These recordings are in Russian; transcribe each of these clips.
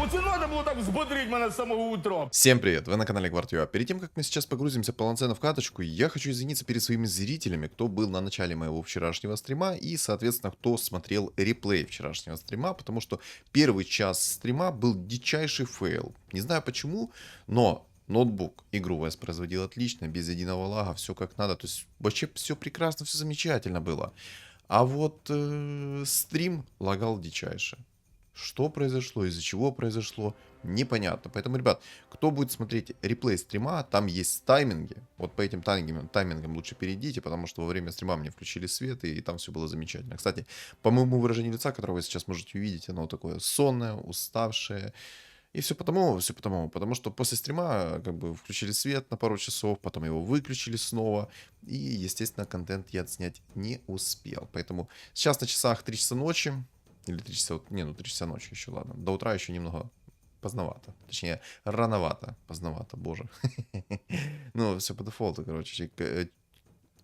Оце надо було так взбодрить мене з самого утра. Всем привет, вы на канале Гвардио. Перед тем, как мы сейчас погрузимся полноценно в каточку, я хочу извиниться перед своими зрителями, кто был на начале моего вчерашнего стрима и, соответственно, кто смотрел реплей вчерашнего стрима, потому что первый час стрима был дичайший фейл. Не знаю почему, но ноутбук игру воспроизводил отлично, без единого лага, все как надо, то есть вообще все прекрасно, все замечательно было. А вот стрим лагал дичайше. Что произошло, из-за чего произошло, непонятно. Поэтому, ребят, кто будет смотреть реплей стрима, там есть тайминги. Вот по этим таймингам лучше перейдите, потому что во время стрима мне включили свет, и там все было замечательно. Кстати, по моему выражению лица, которое вы сейчас можете увидеть, оно такое сонное, уставшее. И все потому что после стрима как бы включили свет на пару часов, потом его выключили снова, и, естественно, контент я отснять не успел. Поэтому сейчас на часах 3 часа ночи, или 3 часа, не, ну 3 часа ночи еще, ладно. До утра еще немного поздновато. Точнее, рановато. Поздновато, боже. Ну, все по дефолту, короче.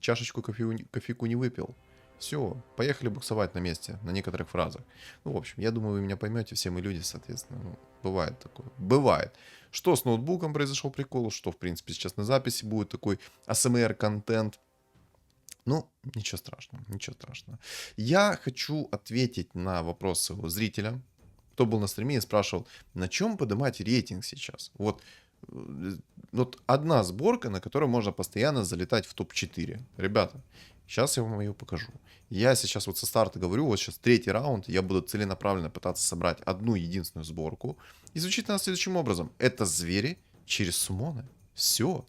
Чашечку кофейку не выпил. Все, поехали буксовать на месте, на некоторых фразах. Ну, в общем, я думаю, вы меня поймете, все мы люди, соответственно. Ну, бывает такое. Бывает. Что с ноутбуком произошел прикол, что, в принципе, сейчас на записи будет такой ASMR-контент. Ну, ничего страшного, ничего страшного. Я хочу ответить на вопрос своего зрителя, кто был на стриме и спрашивал, на чем поднимать рейтинг сейчас. Вот одна сборка, на которой можно постоянно залетать в топ-4. Ребята, сейчас я вам ее покажу. Я сейчас вот со старта говорю, вот сейчас третий раунд, я буду целенаправленно пытаться собрать одну единственную сборку. И звучит она следующим образом. Это звери через суммоны. Все.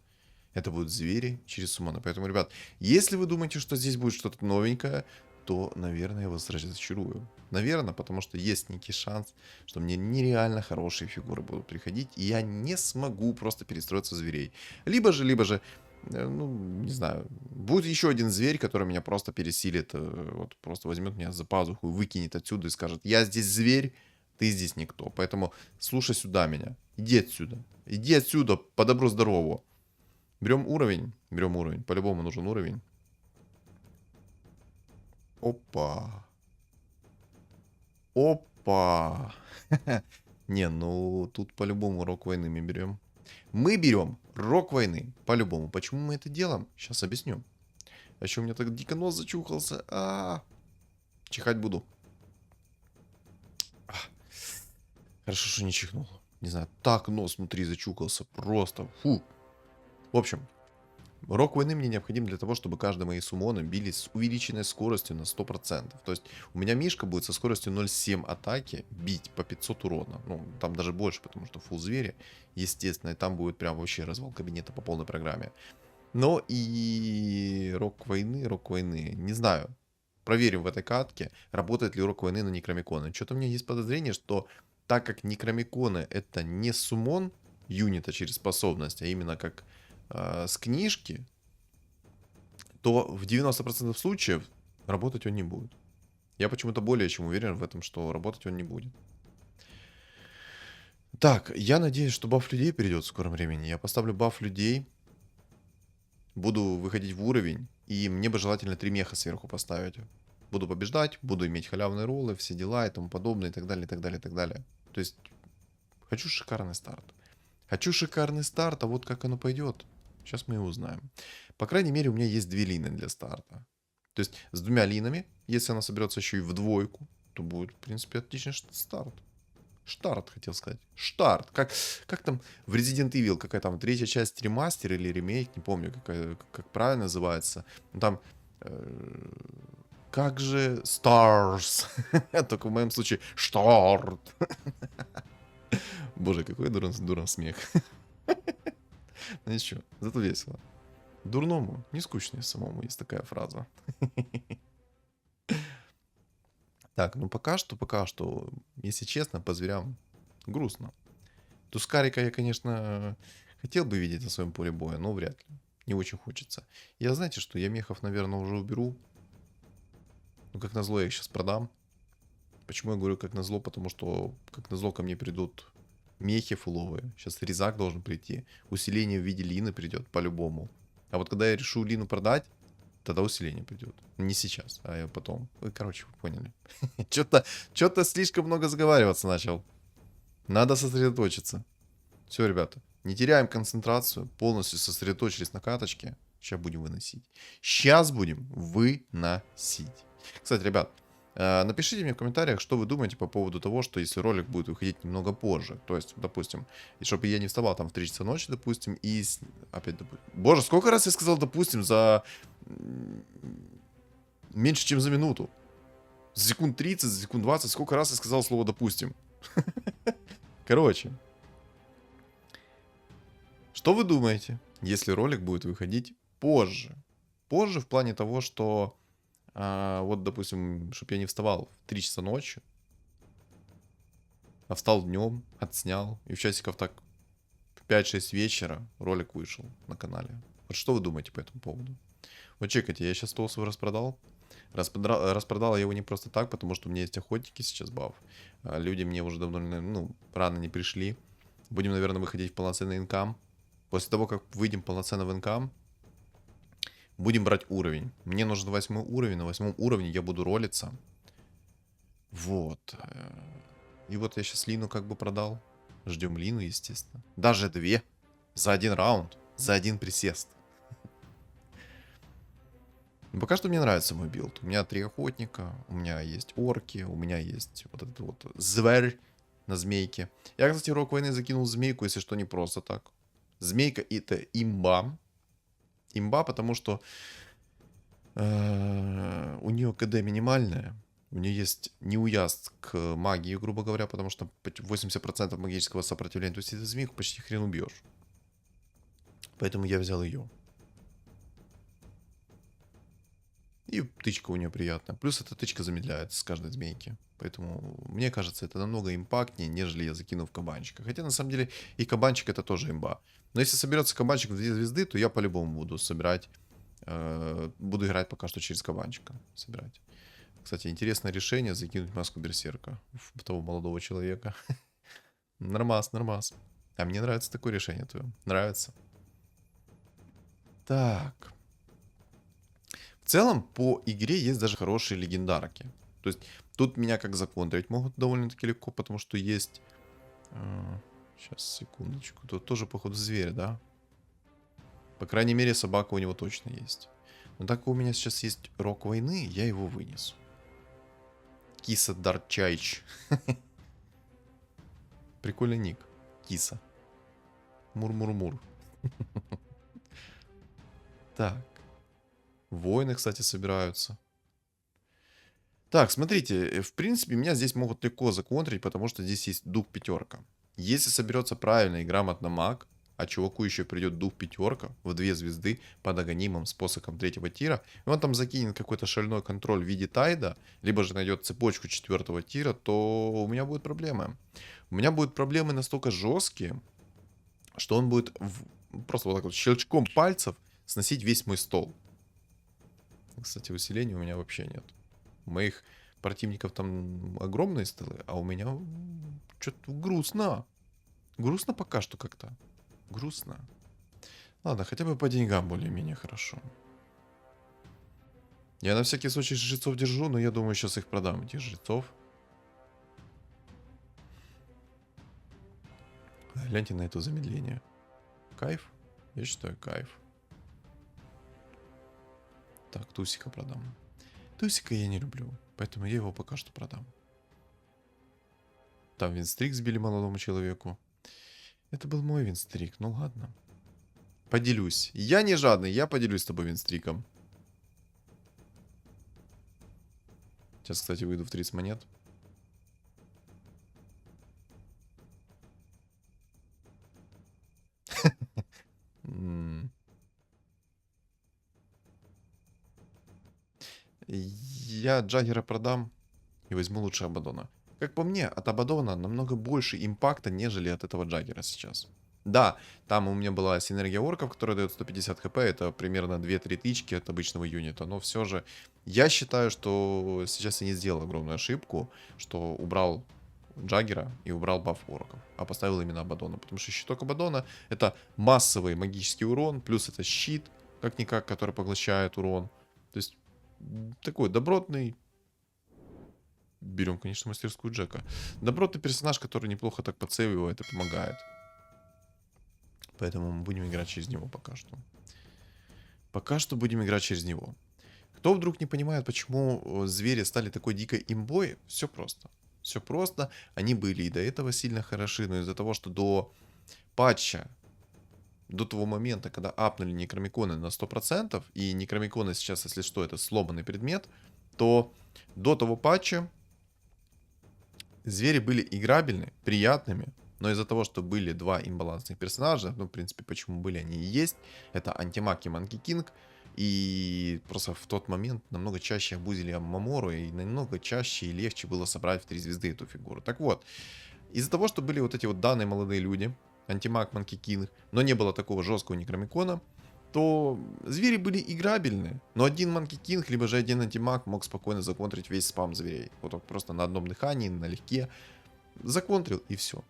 Это будут звери через суммоны. Поэтому, ребят, если вы думаете, что здесь будет что-то новенькое, то, наверное, я вас разочарую. Наверное, потому что есть некий шанс, что мне нереально хорошие фигуры будут приходить, и я не смогу просто перестроиться в зверей. Либо же, ну, не знаю, будет еще один зверь, который меня просто пересилит, вот просто возьмет меня за пазуху и выкинет отсюда и скажет, я здесь зверь, ты здесь никто. Поэтому слушай сюда меня, иди отсюда, по добру-здорову. Берем уровень, по-любому нужен уровень. Опа. Опа. Не, ну тут по-любому рок войны мы берем. Мы берем рок войны, по-любому. Почему мы это делаем? Сейчас объясню. А еще у меня так дико нос зачухался. Чихать буду. Хорошо, что не чихнул. Не знаю, так нос внутри зачухался. Просто, фу. В общем, рок войны мне необходим для того, чтобы каждые мои суммоны били с увеличенной скоростью на 100%. То есть у меня мишка будет со скоростью 0,7 атаки бить по 500 урона. Ну, там даже больше, потому что фулл звери, естественно, и там будет прям вообще развал кабинета по полной программе. Но и рок войны, не знаю. Проверим в этой катке, работает ли рок войны на некромиконы. Что-то у меня есть подозрение, что так как некромиконы это не суммон юнита через способность, а именно как с книжки, то в 90% случаев работать он не будет. Я почему-то более чем уверен в этом, что работать он не будет. Так, я надеюсь, что баф людей перейдет в скором времени. Я поставлю баф людей, буду выходить в уровень, и мне бы желательно 3 меха сверху поставить. Буду побеждать, буду иметь халявные роллы, все дела и тому подобное, и так далее, и так далее, и так далее. То есть, хочу шикарный старт. Хочу шикарный старт, а вот как оно пойдет, сейчас мы и узнаем. По крайней мере, у меня есть 2 лины для старта. То есть с 2 линами, если она соберется еще и в двойку, то будет, в принципе, отличный старт. Штарт, хотел сказать. Штарт. Как там в Resident Evil, какая там третья часть ремастер или ремейк, не помню, как правильно называется. Там как же Stars. Только в моем случае Штарт. Боже, какой дуран смех. Ну ничего, зато весело. Дурному, не скучно самому, есть такая фраза. Так, ну пока что, если честно, по зверям грустно. Тускарика я, конечно, хотел бы видеть на своем поле боя, но вряд ли. Не очень хочется. Я, знаете что, я мехов, наверное, уже уберу. Ну, как назло, я их сейчас продам. Почему я говорю как назло? Потому что, как назло, ко мне придут мехи фуловые. Сейчас резак должен прийти. Усиление в виде лины придет по-любому. А вот когда я решу лину продать, тогда усиление придет. Не сейчас, а потом. Вы, короче, вы поняли. Что-то слишком много заговариваться начал. Надо сосредоточиться. Все, ребята, не теряем концентрацию, полностью сосредоточились на каточке. Сейчас будем выносить. Сейчас будем выносить. Кстати, ребят, напишите мне в комментариях, что вы думаете по поводу того, что если ролик будет выходить немного позже. То есть, допустим, и чтобы я не вставал там в 3 часа ночи, допустим, и... Опять, Боже, сколько раз я сказал, допустим, за... Меньше, чем за минуту. За секунд 30, за секунд 20, сколько раз я сказал слово «допустим». Короче. Что вы думаете, если ролик будет выходить позже? Позже в плане того, что... вот, допустим, чтобы я не вставал в 3 часа ночи, а встал днем, отснял, и в часиков так в 5-6 вечера ролик вышел на канале. Вот что вы думаете по этому поводу? Вот чекайте, я сейчас стол свой распродал. Распродал я его не просто так, потому что у меня есть охотники сейчас, баф. Люди мне уже давно, ну, рано не пришли. Будем, наверное, выходить в полноценный инкам. После того, как выйдем полноценно в инкам, будем брать уровень. Мне нужен 8 уровень. На 8 уровне я буду ролиться. Вот. И вот я сейчас Лину как бы продал. Ждем Лину, естественно. Даже 2. За 1 раунд. За 1 присест. Пока что мне нравится мой билд. У меня 3 охотника, у меня есть орки, у меня есть вот этот вот зверь на змейке. Я, кстати, рок войны закинул змейку, если что, не просто так. Змейка это имба. Имба, потому что у нее КД минимальная. У нее есть неуяз к магии, грубо говоря, потому что 80% магического сопротивления. То есть эту змейку почти хрен убьешь. Поэтому я взял ее. И тычка у нее приятная. Плюс эта тычка замедляется с каждой змейки. Поэтому, мне кажется, это намного импактнее, нежели я закину в кабанчика. Хотя, на самом деле, и кабанчик это тоже имба. Но если соберется кабанчик в 2 звезды, то я по-любому буду собирать. Буду играть пока что через кабанчика. Собирать. Кстати, интересное решение закинуть маску берсерка в того молодого человека. Нормас, нормас. А мне нравится такое решение твое. Нравится. Так. В целом, по игре есть даже хорошие легендарки. То есть, тут меня как законтрить могут довольно-таки легко, потому что есть... сейчас, секундочку. Тут тоже, походу, зверь, да? По крайней мере, собака у него точно есть. Но так как у меня сейчас есть рок войны, я его вынесу. Киса Дарчайч. Прикольный ник. Киса. Мур-мур-мур. Так. Воины, кстати, собираются. Так, смотрите, в принципе, меня здесь могут легко законтрить, потому что здесь есть дух пятерка. Если соберется правильно и грамотно маг, а чуваку еще придет дух пятерка в 2 звезды под аганимом с посохом 3-го тира, и он там закинет какой-то шальной контроль в виде тайда, либо же найдет цепочку 4-го тира, то у меня будут проблемы. У меня будут проблемы настолько жесткие, что он будет просто вот так вот щелчком пальцев сносить весь мой стол. Кстати, усиления у меня вообще нет. У моих противников там огромные столы, а у меня что-то грустно. Грустно пока что как-то. Грустно. Ладно, хотя бы по деньгам более-менее хорошо. Я на всякий случай жрецов держу, но я думаю, сейчас их продам, этих жрецов. Гляньте на это замедление. Кайф? Я считаю, кайф. Так, Тусика продам. Тусика я не люблю, поэтому я его пока что продам. Там винстрик сбили молодому человеку. Это был мой винстрик, ну ладно. Поделюсь. Я не жадный, я поделюсь с тобой винстриком. Сейчас, кстати, выйду в 30 монет. Я Джаггера продам и возьму лучше Абадона. Как по мне, от Абадона намного больше импакта, нежели от этого Джаггера сейчас. Да, там у меня была синергия орков, которая дает 150 хп, это примерно 2-3 тычки от обычного юнита, но все же я считаю, что сейчас я не сделал огромную ошибку, что убрал Джаггера и убрал баф орков, а поставил именно Абадона, потому что щиток Абадона это массовый магический урон, плюс это щит, как-никак, который поглощает урон, то есть такой добротный берем, конечно, мастерскую Джека. Добротный персонаж, который неплохо так подсейвивает и помогает. Поэтому мы будем играть через него пока что. Пока что будем играть через него. Кто вдруг не понимает, почему звери стали такой дикой имбой, все просто. Все просто. Они были и до этого сильно хороши, но из-за того, что до патча, до того момента, когда апнули некромиконы на 100%, и некромиконы сейчас, если что, это сломанный предмет, то до того патча звери были играбельны, приятными, но из-за того, что были два имбалансных персонажа, ну, в принципе, почему были они и есть, это Антимаг и Манки Кинг, и просто в тот момент намного чаще абузили Мамору, и намного чаще и легче было собрать в 3 звезды эту фигуру. Так вот, из-за того, что были вот эти вот данные молодые люди, Антимаг, Манки Кинг, но не было такого жесткого некромикона, то звери были играбельны. Но один Манки Кинг, либо же один Антимаг мог спокойно законтрить весь спам зверей. Вот он просто на одном дыхании, налегке законтрил и все.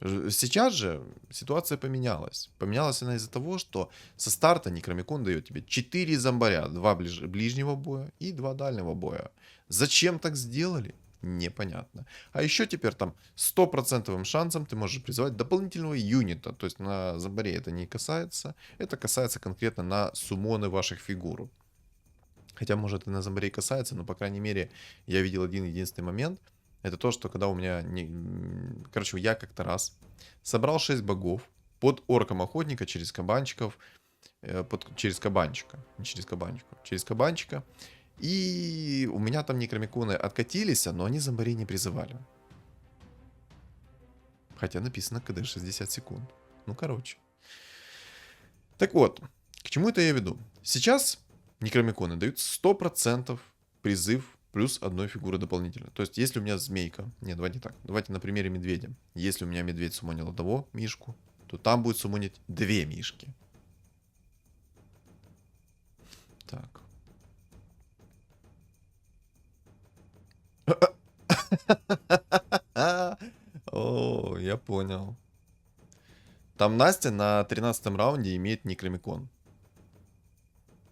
Сейчас же ситуация поменялась. Поменялась она из-за того, что со старта Некромикон дает тебе 4 зомбаря. 2 ближнего боя и 2 дальнего боя. Зачем так сделали? Непонятно. А еще теперь там 100% шансом ты можешь призывать дополнительного юнита. То есть на зомбаре это не касается. Это касается конкретно на суммоны ваших фигур. Хотя может и на зомбаре касается, но по крайней мере я видел один единственный момент. Это то, что когда у меня... Короче, я как-то раз собрал 6 богов под орком охотника через кабанчиков. Через кабанчика. Не через кабанчика. Через кабанчика. И у меня там некромиконы откатились, но они зомбарей не призывали. Хотя написано КД 60 секунд. Ну, короче. Так вот, к чему это я веду? Сейчас некромиконы дают 100% призыв плюс одной фигуры дополнительно. То есть, если у меня змейка... Нет, давайте так. Давайте на примере медведя. Если у меня медведь суммонил одного мишку, то там будет суммонить 2 мишки. Так. О, я понял. Там Настя на 13 раунде имеет некромикон.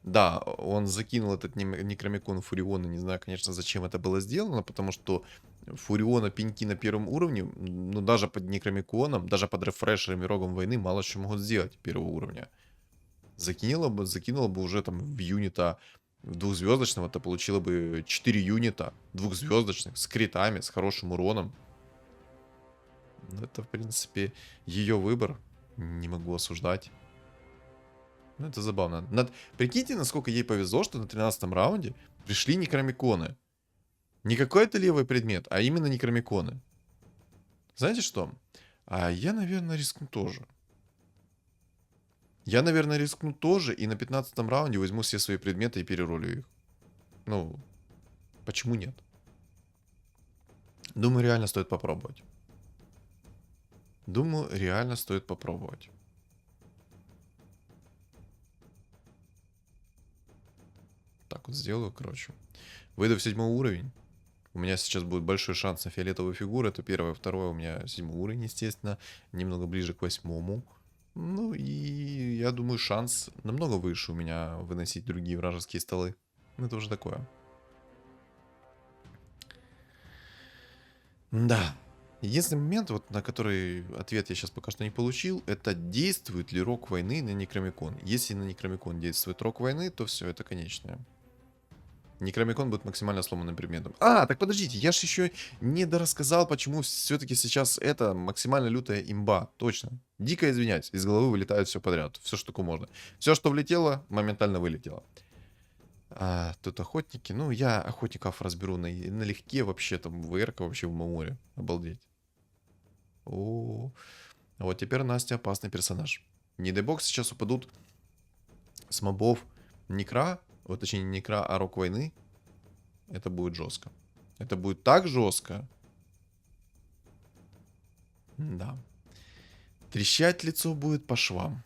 Да, он закинул этот некромикон Фуриона. Не знаю, конечно, зачем это было сделано, потому что Фуриона пеньки на первом уровне, ну, даже под некромиконом, даже под рефрешером и рогом войны мало что могут сделать первого уровня. Закинула бы уже там в юнита двухзвездочного, то получила бы 4 юнита двухзвездочных с критами, с хорошим уроном. Ну, это, в принципе, ее выбор. Не могу осуждать. Ну, это забавно. Прикиньте, насколько ей повезло, что на 13-м раунде пришли некромиконы. Не какой-то левый предмет, а именно некромиконы. Знаете что? А я, наверное, рискну тоже. Я, наверное, рискну тоже и на 15-м раунде возьму все свои предметы и переролю их. Ну, почему нет? Думаю, реально стоит попробовать. Думаю, реально стоит попробовать. Так вот сделаю, короче. Выйду в 7 уровень. У меня сейчас будет большой шанс на фиолетовую фигуру. Это первое. Второе, у меня 7 уровень, естественно. Немного ближе к 8. Ну и я думаю, шанс намного выше у меня выносить другие вражеские столы. Ну это уже такое. Да. Единственный момент, вот, на который ответ я сейчас пока что не получил, это действует ли рок войны на Некромикон. Если на Некромикон действует рок войны, то все, это конечное. Некромикон будет максимально сломанным предметом. А, так подождите, я же еще не дорассказал, почему все-таки сейчас это максимально лютая имба. Точно. Дико извиняюсь, из головы вылетает все подряд. Все, что только можно. Все, что влетело, моментально вылетело. Тут охотники. Ну, я охотников разберу налегке вообще, там, ВРК вообще в море. Обалдеть. О, а вот теперь Настя опасный персонаж. Не дай бог сейчас упадут с мобов Некра, вот точнее не Некра, а Рок войны. Это будет жестко. Это будет так жестко. Да. Трещать лицо будет по швам.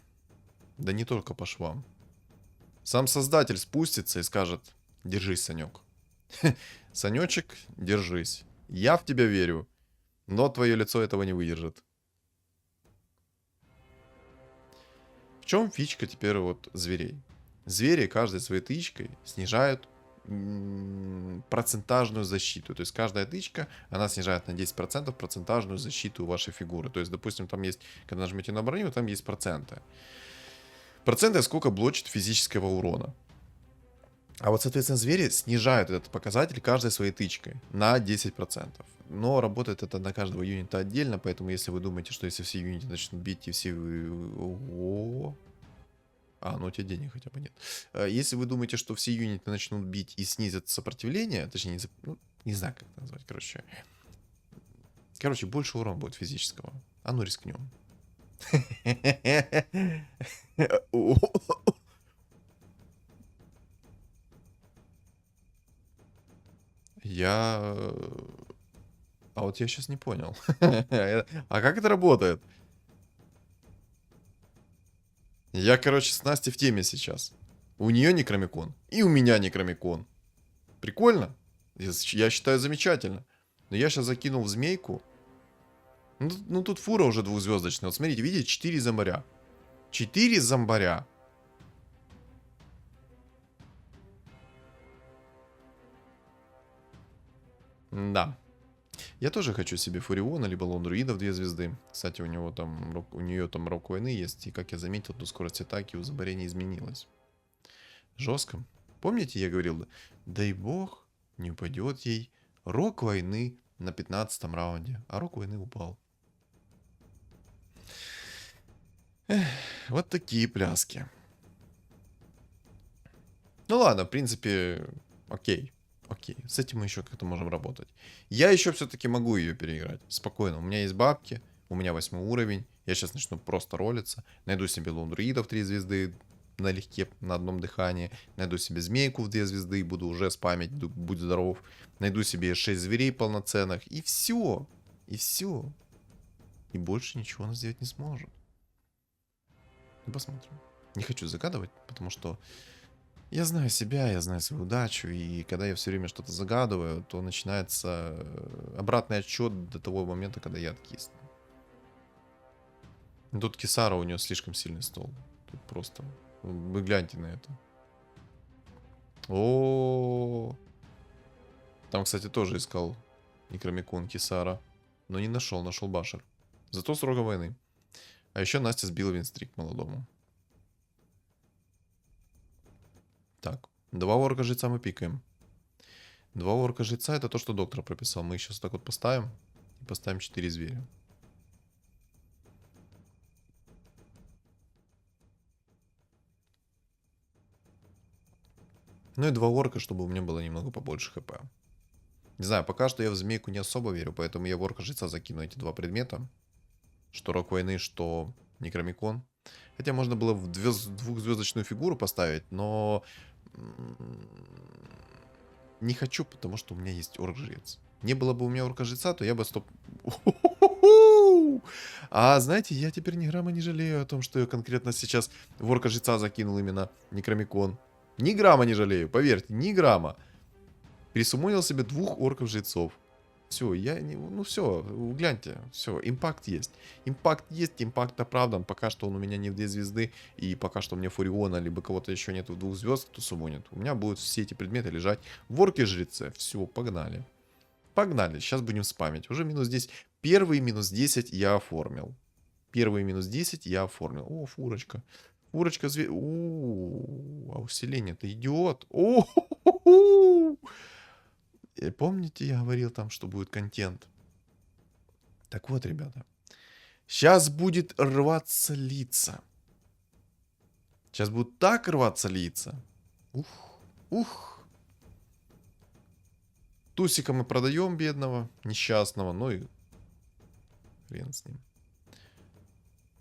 Да не только по швам. Сам создатель спустится и скажет: держись, Санек. Санечек, держись. Я в тебя верю. Но твое лицо этого не выдержит. В чем фичка теперь вот зверей? Звери каждой своей тычкой снижают процентажную защиту. То есть каждая тычка, она снижает на 10% процентажную защиту вашей фигуры. То есть, допустим, там есть, когда нажмете на броню, там есть проценты. Проценты сколько блочит физического урона. А вот, соответственно, звери снижают этот показатель каждой своей тычкой на 10%. Но работает это на каждого юнита отдельно, поэтому если вы думаете, что если все юниты начнут бить и все... Ого! А, ну у тебя денег хотя бы нет. Если вы думаете, что все юниты начнут бить и снизят сопротивление, точнее, ну, не знаю, как это назвать, короче. Короче, больше урона будет физического. А ну рискнем. Я... А вот я сейчас не понял. А как это работает? Я, короче, с Настей в теме сейчас. У нее некромикон. И у меня некромикон. Прикольно? Я считаю, замечательно. Но я сейчас закинул в змейку. Ну, тут фура уже двухзвездочная. Вот смотрите, видите, 4 зомбаря. 4 зомбаря. Да. Я тоже хочу себе Фуриона, либо Лондруида в 2 звезды. Кстати, у нее там рок войны есть. И, как я заметил, то скорость атаки у зомбаря не изменилась. Жестко. Помните, я говорил, дай бог, не упадет ей рок войны на 15-м раунде. А рок войны упал. Эх, вот такие пляски. Ну ладно, в принципе, окей. Окей, с этим мы еще как-то можем работать. Я еще все-таки могу ее переиграть. Спокойно, у меня есть бабки, у меня 8 уровень. Я сейчас начну просто ролиться. Найду себе лондруидов 3 звезды налегке, на одном дыхании. Найду себе змейку в 2 звезды и буду уже спамить, будь здоров. Найду себе 6 зверей полноценных. И все. И все. И больше ничего она сделать не сможет. Ну, посмотрим. Не хочу загадывать, потому что я знаю себя, я знаю свою удачу, и когда я все время что-то загадываю, то начинается обратный отсчет до того момента, когда я откисну. Тут Кисара, у нее слишком сильный стол. Тут просто... Вы гляньте на это. О, там, кстати, тоже искал Некромикон Кисара, но не нашел, нашел Башер. Зато с рога войны. А еще Настя сбила винстрик молодому. Так, 2 орка жреца мы пикаем. 2 орка жреца это то, что доктор прописал. Мы их сейчас так вот поставим. И поставим 4 зверя. Ну и 2 орка, чтобы у меня было немного побольше хп. Не знаю, пока что я в змейку не особо верю, поэтому я в орка жреца закину эти 2 предмета. Что рок войны, что некромикон. Хотя можно было в двухзвездочную фигуру поставить, но... Не хочу, потому что у меня есть орк-жрец. Не было бы у меня орка-жреца, то я бы стоп... А знаете, я теперь ни грамма не жалею о том, что я конкретно сейчас в орка-жреца закинул именно некромикон. Ни грамма не жалею, поверьте, ни грамма. Пересумонил себе 2 орков-жрецов. Все, я не... Ну все, гляньте, все, импакт есть. Импакт есть, импакт оправдан. Пока что он у меня не в 2 звезды, и пока что у меня Фуриона, либо кого-то еще нет в 2 звезд, кто сумонит. У меня будут все эти предметы лежать в орке-жреце. Все, погнали. Погнали, сейчас будем спамить. Уже минус 10. Первый минус 10 я оформил. Первый минус 10 я оформил. О, фурочка. Фурочка зверь. А усиление-то идет. Помните, я говорил там, что будет контент? Так вот, ребята. Сейчас будет рваться лица. Сейчас будут так рваться лица. Ух, ух. Тусика мы продаем бедного, несчастного. Ну и хрен с ним.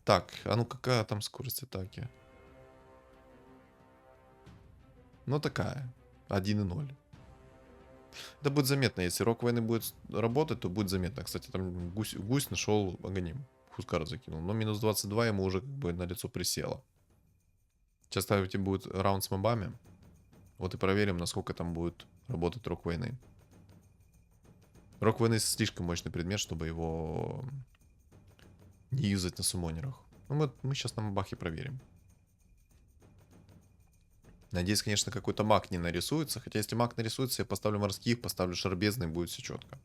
Так, а ну какая там скорость атаки? Ну такая. 1,0. Это будет заметно. Если рок войны будет работать, то будет заметно. Кстати, там гусь нашел Аганим. Хускар закинул. Но минус 22 ему уже как бы на лицо присело. Сейчас, кстати, будет раунд с мобами. Вот и проверим, насколько там будет работать рок войны. Рок войны слишком мощный предмет, чтобы его не юзать на суммонерах. Ну, мы сейчас на мобахе проверим. Надеюсь, конечно, какой-то маг не нарисуется. Хотя, если маг нарисуется, я поставлю морских, поставлю шарбезный, будет все четко.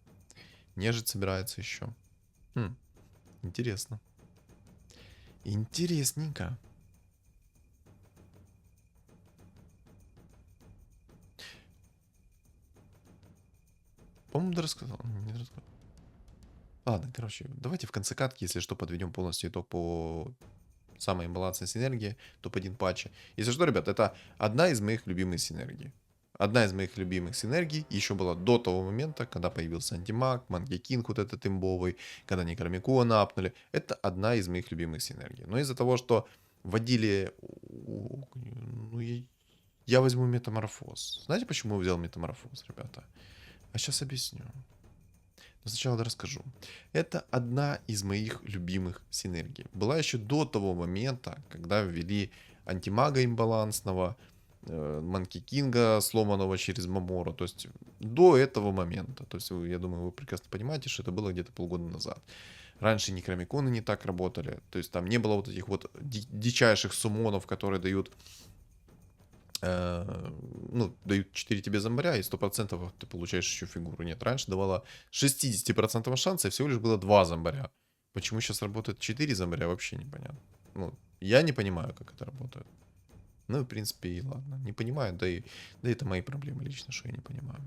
Нежить собирается еще. Хм, интересно. Интересненько. По-моему, да рассказал. Не рассказал. Ладно, короче, давайте в конце катки, если что, подведем полностью итог по самой имбалансной синергии, топ-1 патча. Если что, ребят, это одна из моих любимых синергий. Одна из моих любимых синергий еще была до того момента, когда появился антимаг, Манги Кинг вот этот имбовый, когда Некромикона апнули. Это одна из моих любимых синергий. Но из-за того, что вводили... Ну, я возьму метаморфоз. Знаете, почему я взял метаморфоз, ребята? А сейчас объясню. Но сначала расскажу. Это одна из моих любимых синергий. Была еще до того момента, когда ввели антимага имбалансного, Манки Кинга, сломанного через Мамору. То есть до этого момента. То есть я думаю, вы прекрасно понимаете, что это было где-то полгода назад. Раньше некромиконы не так работали. То есть там не было вот этих вот дичайших суммонов, которые дают ну, дают 4 тебе зомбаря, и 100% ты получаешь еще фигуру. Нет, раньше давала 60% шанса, и всего лишь было 2 зомбаря. Почему сейчас работает 4 зомбаря, вообще непонятно. Ну, я не понимаю, как это работает. Ну, в принципе, и ладно. Не понимаю, да это мои проблемы лично, что я не понимаю.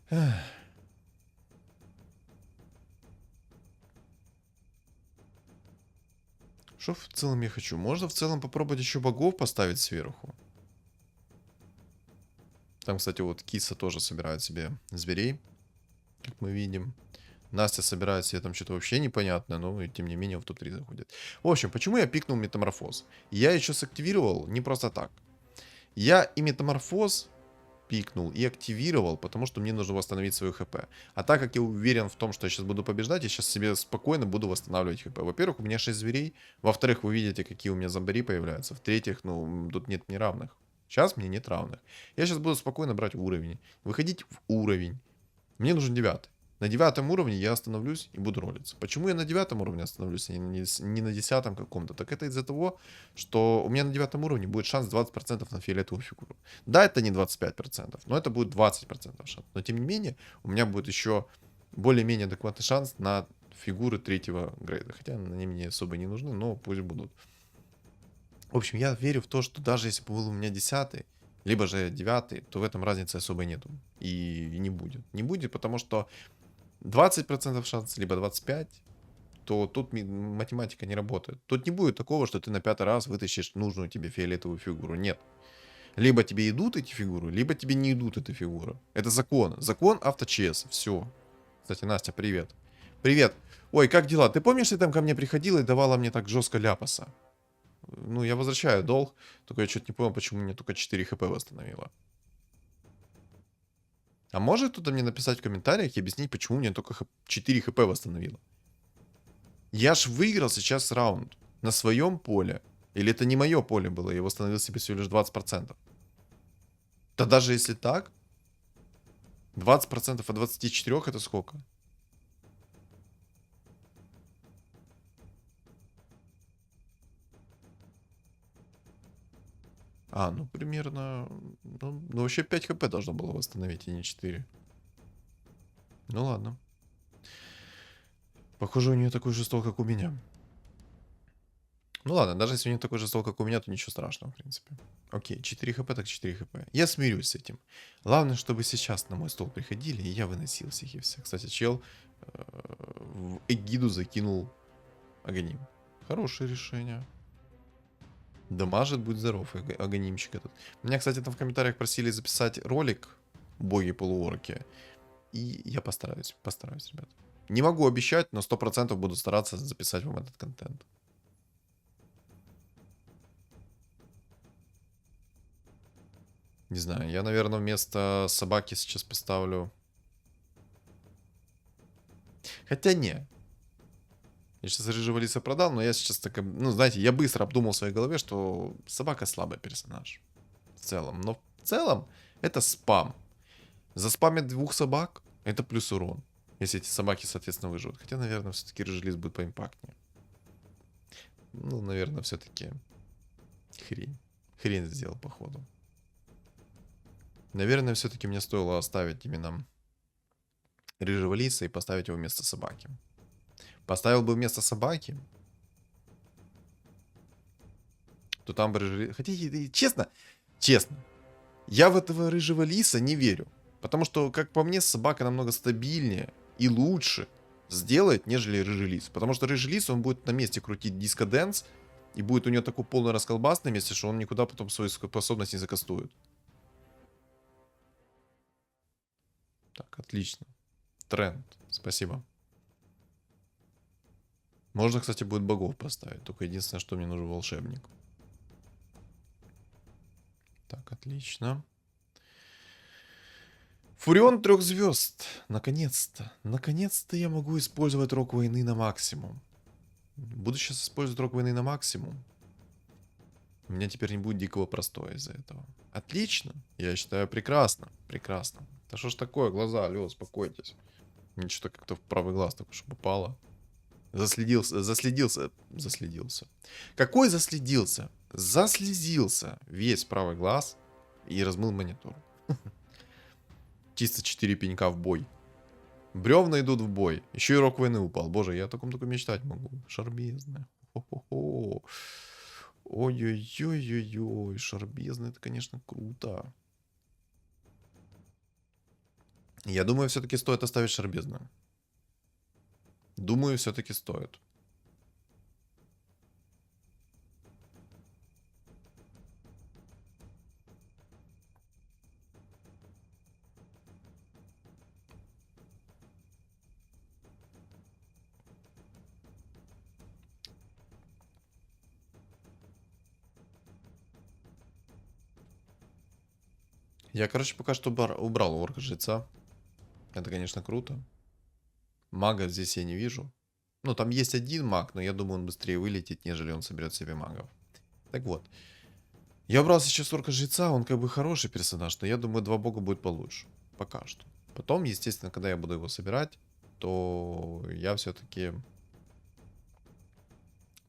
Эх. Что в целом я хочу? Можно в целом попробовать еще богов поставить сверху. Там, кстати, вот киса тоже собирает себе зверей, как мы видим. Настя собирает себе там что-то вообще непонятное, но тем не менее в топ-3 заходит. В общем, почему я пикнул метаморфоз? Я еще сактивировал не просто так. Я и метаморфоз пикнул и активировал, потому что мне нужно восстановить свою хп. А так как я уверен в том, что я сейчас буду побеждать, я сейчас себе спокойно буду восстанавливать хп. Во-первых, у меня 6 зверей. Во-вторых, вы видите, какие у меня зомбари появляются. В-третьих, ну, тут нет неравных. Сейчас мне нет равных. Я сейчас буду спокойно брать уровень. Выходить в уровень. Мне нужен 9. На 9 уровне я остановлюсь и буду ролиться. Почему я на 9 уровне остановлюсь, а не на 10 каком-то? Так это из-за того, что у меня на 9 уровне будет шанс 20% на фиолетовую фигуру. Да, это не 25%, но это будет 20% шанс. Но тем не менее, у меня будет еще более-менее адекватный шанс на фигуры 3-го грейда. Хотя они мне особо не нужны, но пусть будут. В общем, я верю в то, что даже если бы был у меня 10, либо же 9, то в этом разницы особо нету. И не будет. Не будет, потому что 20% шанс, либо 25%, то тут математика не работает. Тут не будет такого, что ты на 5-й раз вытащишь нужную тебе фиолетовую фигуру. Нет. Либо тебе идут эти фигуры, либо тебе не идут эти фигуры. Это закон. Закон авточес. Все. Кстати, Настя, привет. Привет. Ой, как дела? Ты помнишь, ты там ко мне приходила и давала мне так жестко ляпаса? Ну, я возвращаю долг. Только я что-то не понял, почему мне только 4 хп восстановило. А может кто-то мне написать в комментариях и объяснить, почему мне только 4 хп восстановило? Я ж выиграл сейчас раунд на своем поле. Или это не мое поле было, я восстановил себе всего лишь 20%. Да даже если так, 20% от 24 это сколько? А, ну примерно... Ну вообще 5 хп должно было восстановить, и не 4. Ну ладно. Похоже, у нее такой же стол, как у меня. Ну ладно, даже если у нее такой же стол, как у меня, то ничего страшного, в принципе. Окей, 4 хп, так 4 хп. Я смирюсь с этим. Главное, чтобы сейчас на мой стол приходили, и я выносил всех и всех. Кстати, чел в эгиду закинул Аганим. Хорошее решение. Дамажит, будь здоров, Аганимчик этот. Меня, кстати, там в комментариях просили записать ролик «Боги-полуорки». И я постараюсь, ребят. Не могу обещать, но 100% буду стараться записать вам этот контент. Не знаю, я, наверное, вместо собаки сейчас поставлю... Хотя не. Я сейчас рыжего лиса продал, но я сейчас так... Ну, знаете, я быстро обдумал в своей голове, что собака слабый персонаж. В целом. Но в целом это спам. За спамят 2 собак это плюс урон. Если эти собаки, соответственно, выживут. Хотя, наверное, все-таки рыжий лис будет поимпактнее. Ну, наверное, все-таки хрень. Хрен сделал, походу. Наверное, все-таки мне стоило оставить именно рыжего лиса и поставить его вместо собаки. Поставил бы вместо собаки, то там бы рыжий... Хотя, честно, честно, я в этого рыжего лиса не верю. Потому что, как по мне, собака намного стабильнее и лучше сделает, нежели рыжий лис. Потому что рыжий лис, он будет на месте крутить диско-дэнс, и будет у него такой полный расколбас на месте, что он никуда потом свою способность не закастует. Так, отлично. Тренд, спасибо. Можно, кстати, будет богов поставить. Только единственное, что мне нужен волшебник. Так, отлично. Фурион 3 звезд. Наконец-то. Наконец-то я могу использовать рок войны на максимум. Буду сейчас использовать рок войны на максимум. У меня теперь не будет дикого простоя из-за этого. Отлично. Я считаю, прекрасно. Прекрасно. Да что ж такое, глаза, алло, успокойтесь. Мне что-то как-то в правый глаз только что попало. Заследился. Какой заследился? Заслезился весь правый глаз и размыл монитор. Чисто 4 пенька в бой. Бревна идут в бой. Еще и рок войны упал. Боже, я о таком только мечтать могу. Шарбезная. Хо-хо-хо. Ой-ой-ой-ой-ой. Шарбезная, это, конечно, круто. Я думаю, все-таки стоит оставить шарбезную. Думаю, все-таки стоит. Я, короче, пока что убрал орка жреца. Это, конечно, круто. Мага здесь я не вижу. Ну, там есть один маг, но я думаю, он быстрее вылетит, нежели он соберет себе магов. Так вот. Я убрал сейчас орка жреца, он как бы хороший персонаж, но я думаю, 2 бога будет получше. Пока что. Потом, естественно, когда я буду его собирать, то я все-таки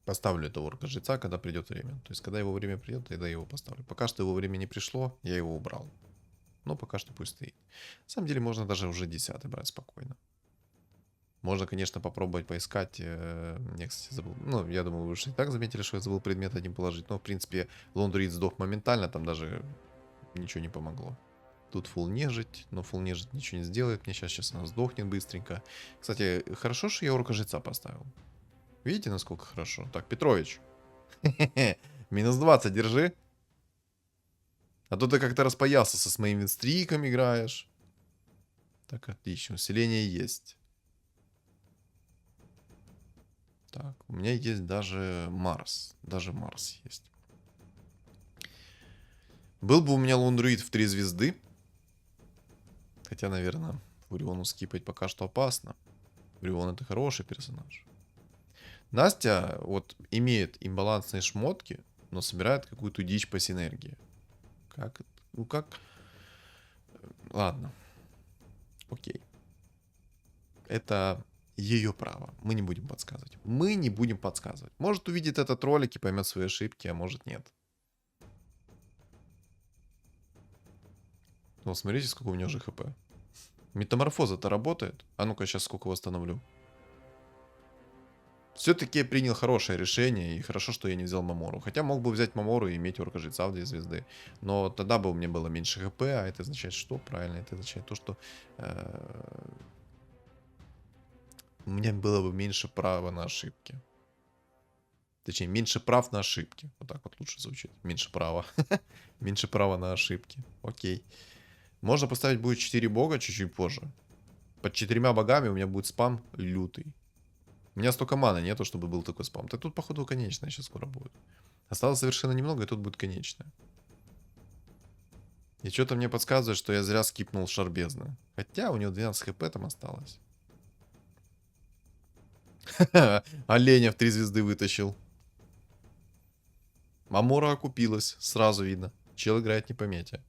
поставлю этого орка жреца, когда придет время. То есть, когда его время придет, тогда я его поставлю. Пока что его время не пришло, я его убрал. Но пока что пусть стоит. На самом деле, можно даже уже 10 брать спокойно. Можно, конечно, попробовать поискать. Я, кстати, забыл. Ну, я думаю, вы уже и так заметили, что я забыл предмет один положить. Но, в принципе, Лондурит сдох моментально. Там даже ничего не помогло. Тут фул нежить. Но фул нежить ничего не сделает. Мне сейчас она сдохнет быстренько. Кстати, хорошо, что я орка жреца поставил. Видите, насколько хорошо? Так, Петрович. Минус 20 держи. А то ты как-то распоялся с моим винстриком играешь. Так, отлично. Усиление есть. Так, у меня есть даже Марс. Даже Марс есть. Был бы у меня Лондруид в 3 звезды. Хотя, наверное, Фуриону скипать пока что опасно. Фурион это хороший персонаж. Настя вот имеет имбалансные шмотки, но собирает какую-то дичь по синергии. Как? Ну как? Ладно. Окей. Это ее право. Мы не будем подсказывать. Мы не будем подсказывать. Может увидит этот ролик и поймет свои ошибки, а может нет. Ну, смотрите, сколько у него же хп. Метаморфоза-то работает. А ну-ка, сейчас сколько восстановлю. Все-таки я принял хорошее решение, и хорошо, что я не взял Мамору. Хотя мог бы взять Мамору и иметь орка жреца в 2 звезды. Но тогда бы у меня было меньше хп, а это означает что? Правильно, это означает то, что у меня было бы меньше права на ошибки. Точнее, меньше прав на ошибки. Вот так вот лучше звучит. Меньше права. Меньше права на ошибки. Окей. Можно поставить будет 4 бога чуть-чуть позже. Под 4 богами у меня будет спам лютый. У меня столько маны нету, чтобы был такой спам. Так тут, походу, конечная сейчас скоро будет. Осталось совершенно немного, и тут будет конечная. И что-то мне подсказывает, что я зря скипнул шарбезно. Хотя у него 12 хп там осталось. Оленя в 3 звезды вытащил. Мамора окупилась. Сразу видно. Чел играет не по мете.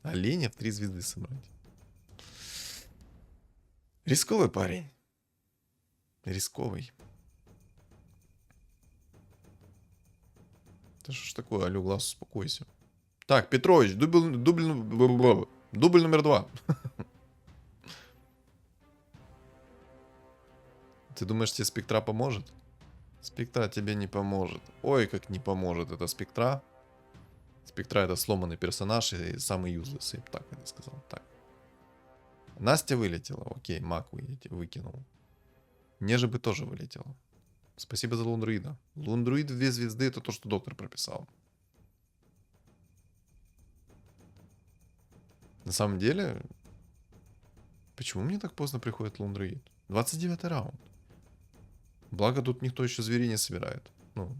Оленя в 3 звезды собрать. Рисковый парень. Рисковый. Да что ж такое, алло, глаз, успокойся. Так, Петрович, дубль номер 2. Ты думаешь, тебе спектра поможет? Спектра тебе не поможет. Ой, как не поможет это спектра. Спектра это сломанный персонаж и самый юзлес, я бы так это сказал. Так. Настя вылетела. Окей, маг выкинул. Неже бы тоже вылетела. Спасибо за лундруида. Лундруид 2 звезды это то, что доктор прописал. На самом деле, почему мне так поздно приходит лундруид? 29 раунд. Благо тут никто еще зверей не собирает. Ну,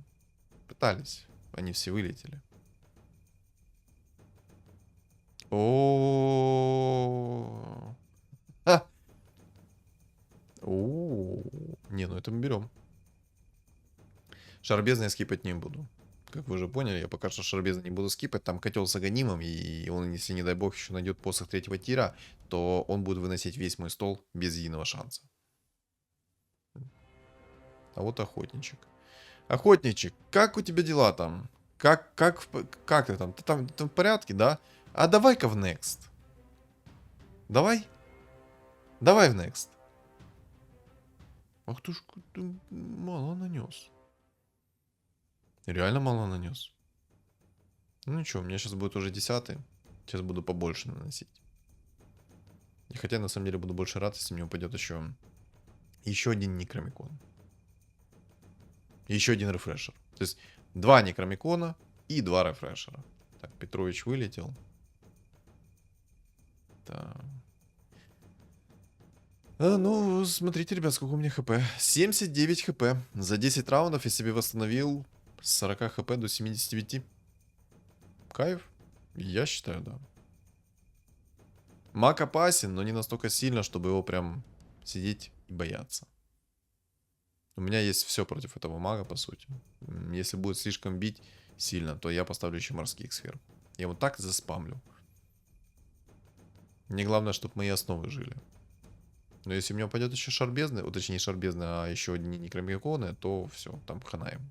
пытались. Они все вылетели. О. Не, ну это мы берем. Шарбезно я скипать не буду. Как вы уже поняли, я пока что Шарбезно не буду скипать. Там котел с аганимом, и он, если не дай бог, еще найдет посох 3-го тира, то он будет выносить весь мой стол без единого шанса. А вот охотничек. Охотничек, как у тебя дела там? Как ты там? Ты в порядке, да? А давай-ка в Next. Давай? Давай в Next. Ах ты ж, ты мало нанес. Реально мало нанес. Ну ничего, у меня сейчас будет уже 10-й. Сейчас буду побольше наносить. И хотя на самом деле буду больше рад, если мне упадет еще один некромикон. Еще один рефрешер. То есть 2 некромикона и 2 рефрешера. Так, Петрович вылетел. Так. Ну, смотрите, ребят, сколько у меня хп. 79 хп. За 10 раундов я себе восстановил с 40 хп до 79. Кайф? Я считаю, да. Маг опасен, но не настолько сильно, чтобы его прям сидеть и бояться. У меня есть все против этого мага, по сути. Если будет слишком бить сильно, то я поставлю еще морских сверху. Я вот так заспамлю. Мне главное, чтобы мои основы жили. Но если мне упадет еще шарбезный, вот точнее не шарбезный, а еще одни некромиконы, то все, там хана ему.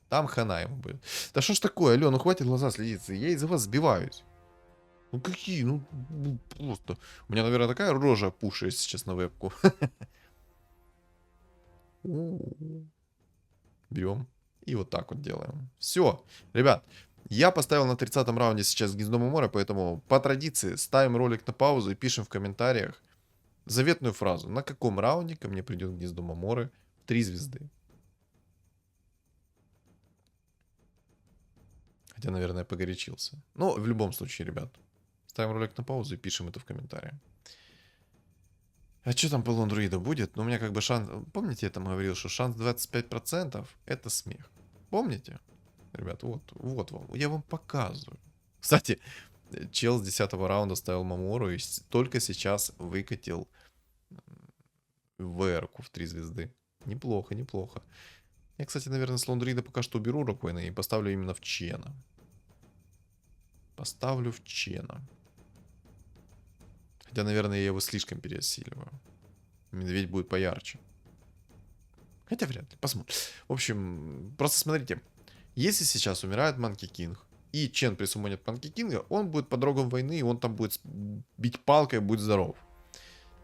Там хана ему будет. Да что ж такое, алё, ну хватит глаза следиться, я из-за вас сбиваюсь. Ну какие, ну просто. У меня, наверное, такая рожа пушает сейчас на вебку. Берем. И вот так вот делаем. Все, ребят. Я поставил на 30-м раунде сейчас Гнездо Маморы, поэтому по традиции ставим ролик на паузу и пишем в комментариях заветную фразу. На каком раунде ко мне придет Гнездо Маморы 3 звезды. Хотя, наверное, погорячился. Но в любом случае, ребят, ставим ролик на паузу и пишем это в комментариях. А что там по лондруиду будет? Ну, у меня как бы шанс... Помните, я там говорил, что шанс 25% это смех. Помните? Ребят, вот вам. Я вам показываю. Кстати, чел с 10-го раунда ставил Мамору и только сейчас выкатил ВР-ку в 3 звезды. Неплохо, неплохо. Я, кстати, наверное, с лондруида пока что уберу Роквейна и поставлю именно в Чена. Поставлю в Чена. Хотя, наверное, я его слишком переосиливаю. Медведь будет поярче. Хотя вряд ли. Посмотрим. В общем, просто смотрите. Если сейчас умирает Манки Кинг, и Чен присумонит Манки Кинга, он будет под рогом войны, и он там будет бить палкой, будет здоров.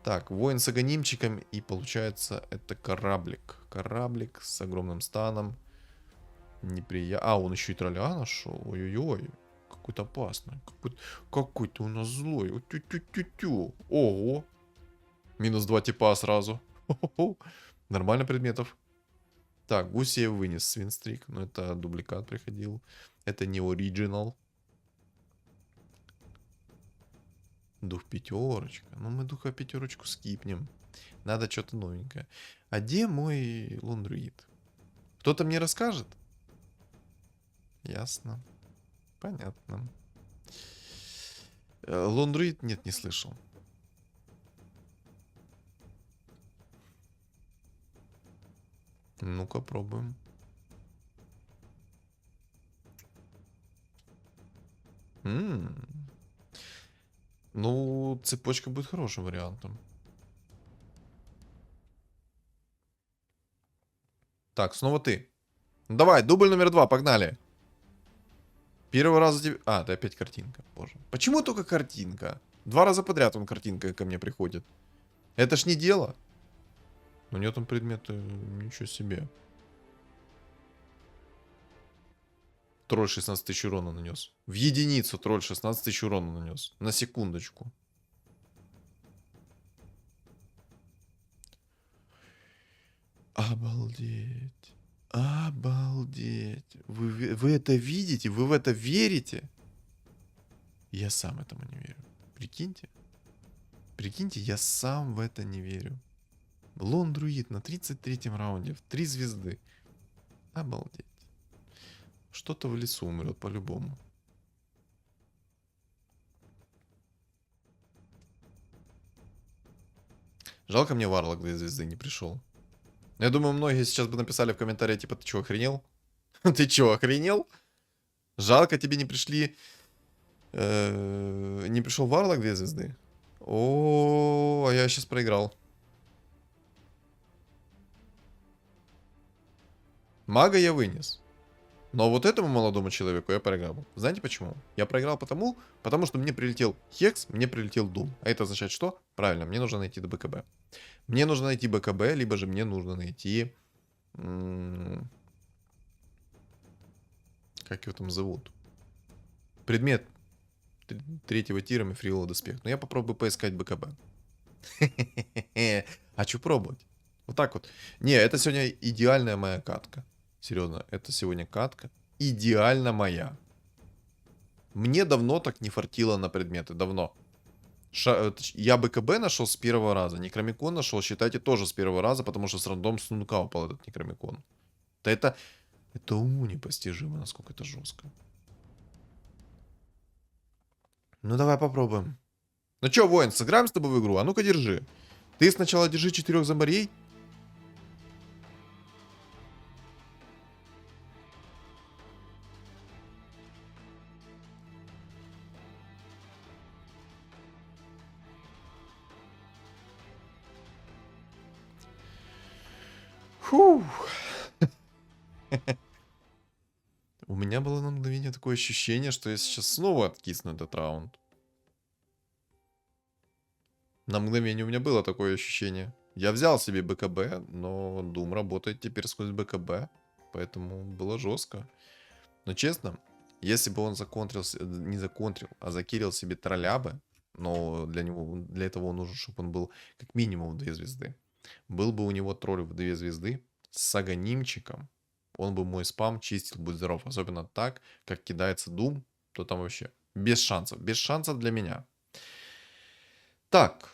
Так, воин с аганимчиком, и получается это кораблик. Кораблик с огромным станом. Неприятно. А, он еще и тролля нашел. Ой-ой-ой. Какой-то опасный. Какой-то у нас злой. Тю-тю-тю-тю. Ого. Минус 2 типа сразу. Хо-хо-хо. Нормально предметов. Так, Гусев вынес свинстрик. Но это дубликат приходил. Это не оригинал. Дух пятерочка. Ну, мы духа пятерочку скипнем. Надо что-то новенькое. А где мой лондруид? Кто-то мне расскажет? Ясно. Понятно. Лондруид? Нет, не слышал. Ну-ка, пробуем. Ну, цепочка будет хорошим вариантом. Так, снова ты. Давай, дубль номер 2, погнали. Первый раз за тебя... А, это опять картинка. Боже. Почему только картинка? 2 раза подряд он картинка ко мне приходит. Это ж не дело. У нее там предметы... Ничего себе. Тролль 16 тысяч урона нанес. В единицу тролль 16 тысяч урона нанес. На секундочку. Обалдеть. Обалдеть. Вы это видите? Вы в это верите? Я сам этому не верю. Прикиньте. Прикиньте, я сам в это не верю. Лон Друид на 33-м раунде в 3 звезды. Обалдеть. Что-то в лесу умрет по-любому. Жалко, мне Варлок 2 звезды не пришел. Я думаю, многие сейчас бы написали в комментариях, типа, ты чё, охренел? Ты чё, охренел? Жалко, тебе не пришли... Не пришел Варлок 2 звезды? О, а я сейчас проиграл. Мага я вынес. Но вот этому молодому человеку я проиграл. Знаете почему? Я проиграл потому что мне прилетел Хекс, мне прилетел Дум. А это означает что? Правильно, мне нужно найти БКБ. Мне нужно найти БКБ, либо же мне нужно найти... Как его там зовут? Предмет 3-го тира мифриловый доспех. Но я попробую поискать БКБ. А что пробовать? Вот так вот. Не, это сегодня идеальная моя катка. Серьезно, это сегодня катка. Идеально моя. Мне давно так не фартило на предметы. Давно. Я БКБ нашел с первого раза. Некромикон нашел, считайте, тоже с первого раза, потому что с рандом снука упал этот Некромикон. Да это уму непостижимо, насколько это жестко. Ну давай попробуем. Ну чё, воин, сыграем с тобой в игру? А ну-ка держи. Ты сначала держи 4 зомбарей. Фух. У меня было на мгновение такое ощущение, что я сейчас снова откисну этот раунд. На мгновение у меня было такое ощущение. Я взял себе БКБ, но Doom работает теперь сквозь БКБ. Поэтому было жестко. Но честно, если бы он не законтрил, а закирил себе троллябы, но для этого нужно, чтобы он был как минимум в 2 звезды. Был бы у него тролль в 2 звезды с аганимчиком, он бы мой спам чистил, будь здоров. Особенно так, как кидается Doom, то там вообще без шансов. Без шансов для меня. Так,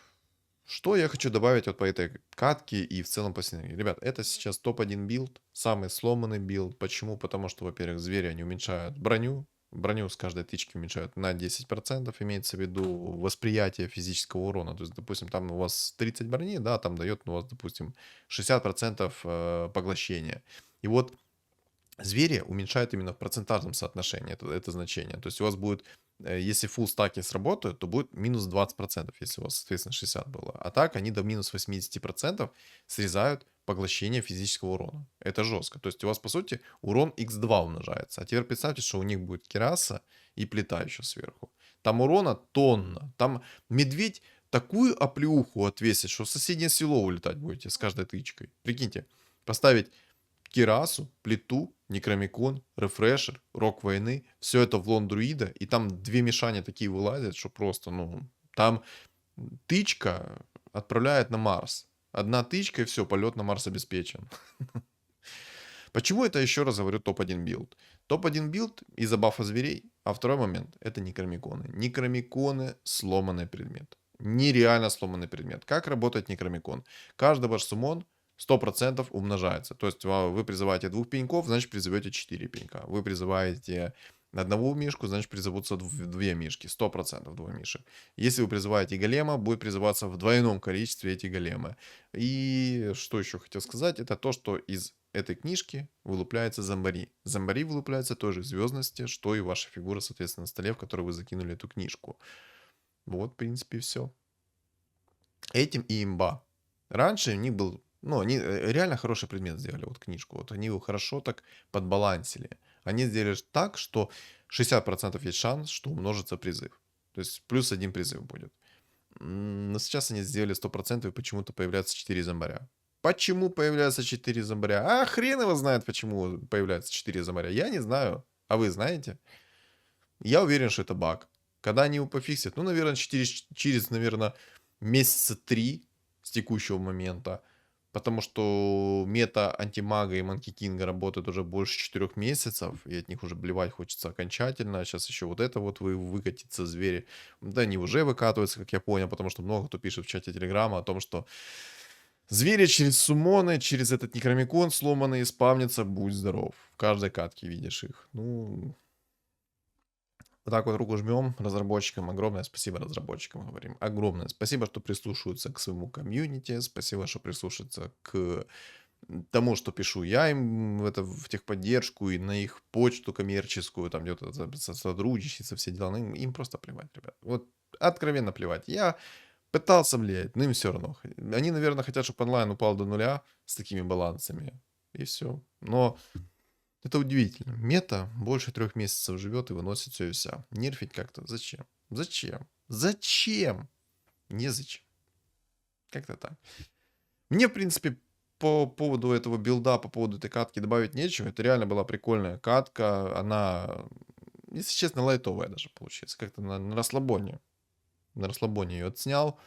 что я хочу добавить вот по этой катке и в целом по синергии. Ребят, это сейчас топ-1 билд, самый сломанный билд. Почему? Потому что, во-первых, звери, они уменьшают броню. Броню с каждой тычки уменьшают на 10%, имеется в виду восприятие физического урона. То есть, допустим, там у вас 30 брони, да, там дает у вас, допустим, 60% поглощения. И вот звери уменьшают именно в процентажном соотношении это значение. То есть у вас будет, если full стаки сработают, то будет минус 20%, если у вас, соответственно, 60 было. А так они до минус 80% срезают поглощение физического урона. Это жестко. То есть у вас, по сути, урон x2 умножается. А теперь представьте, что у них будет кераса и плита еще сверху. Там урона тонна. Там медведь такую оплеуху отвесит, что в соседнее село улетать будете с каждой тычкой. Прикиньте, поставить кирасу, плиту, некромикон, рефрешер, рок войны, все это в лон друида, и там 2 мишани такие вылазят, что просто, ну, там тычка отправляет на Марс. Одна тычка и все, полет на Марс обеспечен. Почему это, еще раз говорю, топ-1 билд? Топ-1 билд из-за бафа зверей, а второй момент это некромиконы. Некромиконы сломанный предмет. Нереально сломанный предмет. Как работает некромикон? Каждый ваш суммон 100% умножается. То есть вы призываете 2 пеньков, значит призовете 4 пенька. Вы призываете одного мишку, значит призовутся 2 мишки. 100% 2 мишек. Если вы призываете голема, будет призываться в двойном количестве эти големы. И что еще хотел сказать, это то, что из этой книжки вылупляется зомбари. Зомбари вылупляются той же звездности, что и ваша фигура, соответственно, на столе, в которой вы закинули эту книжку. Вот, в принципе, все. Этим и имба. Раньше у них был... Ну, они реально хороший предмет сделали, вот книжку. Вот они его хорошо так подбалансили. Они сделали так, что 60% есть шанс, что умножится призыв. То есть плюс один призыв будет. Но сейчас они сделали 100% и почему-то появляется 4 зомбаря. Почему появляется 4 зомбаря? А хрен его знает, почему появляется 4 зомбаря. Я не знаю. А вы знаете? Я уверен, что это баг. Когда они его пофиксят, ну, наверное, через наверное, месяца 3 с текущего момента. Потому что мета антимага и Манки Кинга работает уже больше 4 месяцев, и от них уже блевать хочется окончательно. Сейчас еще вот это вот выкатится звери. Да, они уже выкатываются, как я понял, потому что много кто пишет в чате Телеграма о том, что звери через суммоны, через этот некромикон сломанный спавнится, будь здоров. В каждой катке видишь их. Ну, вот так вот руку жмем разработчикам. Огромное спасибо разработчикам, говорим. Огромное спасибо, что прислушиваются к своему комьюнити. Спасибо, что прислушиваются к тому, что пишу я им в техподдержку и на их почту коммерческую, там где-то сотрудничаться, все дела. Ну, им просто плевать, ребят. Вот откровенно плевать. Я пытался влиять, но им все равно. Они, наверное, хотят, чтобы онлайн упал до нуля с такими балансами. И все. Но это удивительно. Мета больше 3 месяцев живет и выносит все и вся. Нерфить как-то зачем? Зачем? Зачем? Незачем. Как-то так. Мне, в принципе, по поводу этого билда, по поводу этой катки добавить нечего. Это реально была прикольная катка. Она, если честно, лайтовая даже получается. Как-то на расслабоне. На расслабоне ее отснял.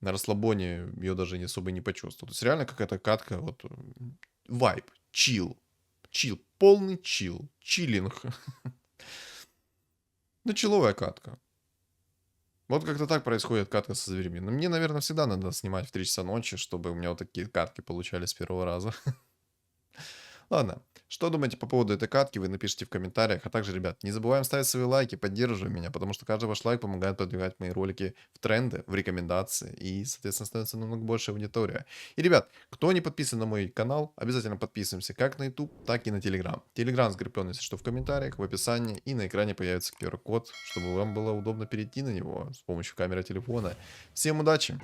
На расслабоне ее даже особо не почувствовал. То есть реально какая-то катка, вот вайб, чил. Чил, полный чил. Чиллинг. Ну, чиловая катка. Вот как-то так происходит катка со зверями. Но мне, наверное, всегда надо снимать в 3 часа ночи, чтобы у меня вот такие катки получались с первого раза. Ладно, что думаете по поводу этой катки, вы напишите в комментариях. А также, ребят, не забываем ставить свои лайки, поддерживаем меня, потому что каждый ваш лайк помогает продвигать мои ролики в тренды, в рекомендации, и, соответственно, становится намного больше аудитория. И, ребят, кто не подписан на мой канал, обязательно подписываемся как на YouTube, так и на Telegram. Telegram закреплен, если что, в комментариях, в описании, и на экране появится QR-код, чтобы вам было удобно перейти на него с помощью камеры телефона. Всем удачи!